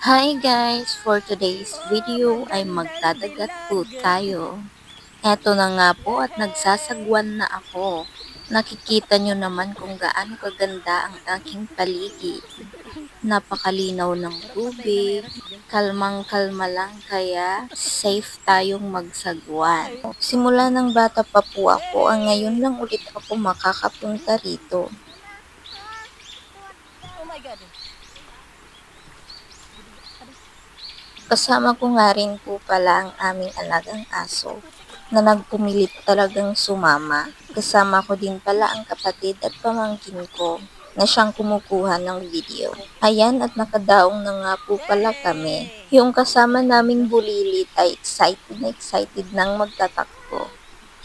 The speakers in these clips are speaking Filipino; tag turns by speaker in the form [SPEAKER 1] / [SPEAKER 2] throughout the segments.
[SPEAKER 1] Hi guys! For today's video ay magdadagat po tayo. Eto na nga po at nagsasagwan na ako. Nakikita nyo naman kung gaano kaganda ang aking paligid. Napakalinaw ng tubig, kalmang-kalma lang kaya safe tayong magsagwan. Simula ng bata pa po ako ang ngayon lang ulit ako makakapunta rito.
[SPEAKER 2] Oh my God.
[SPEAKER 1] Kasama ko nga rin po pala ang aming alagang aso na nagpumilit talagang sumama. Kasama ko din pala ang kapatid at pamangkin ko na siyang kumukuha ng video. Ayan at nakadaong na nga po pala kami. Yung kasama naming bulilit ay excited nang magtatakbo.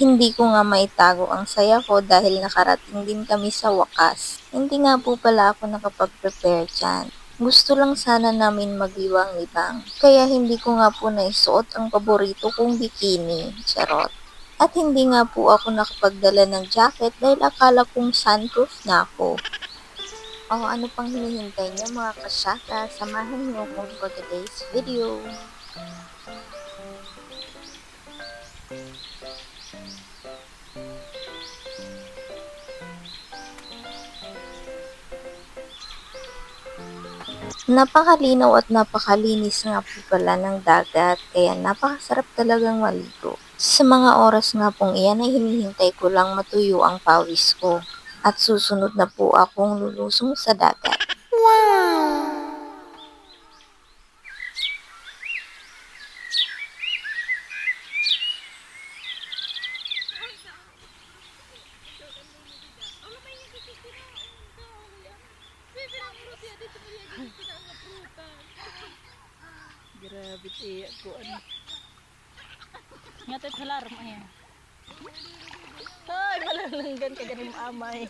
[SPEAKER 1] Hindi ko nga maitago ang saya ko dahil nakarating din kami sa wakas. Hindi nga po pala ako nakapag-prepare dyan. Gusto lang sana namin magliwang-libang. Kaya hindi ko nga po naisuot ang paborito kong bikini. Charot. At hindi nga po ako nakapagdala ng jacket dahil akala kong sunproof na ako. O ano pang hinihintay niyo mga kasyaka? Samahan niyo kong for today's video. Napakalinaw at napakalinis nga po pala ng dagat, kaya napakasarap talagang maligo. Sa mga oras nga pong iyan ay hinihintay ko lang matuyo ang pawis ko at susunod na po akong lulusong sa dagat.
[SPEAKER 2] Grabe tiyak ko ano. Nga't halar mo yan. Hoy, malalanggan ka ganim amay.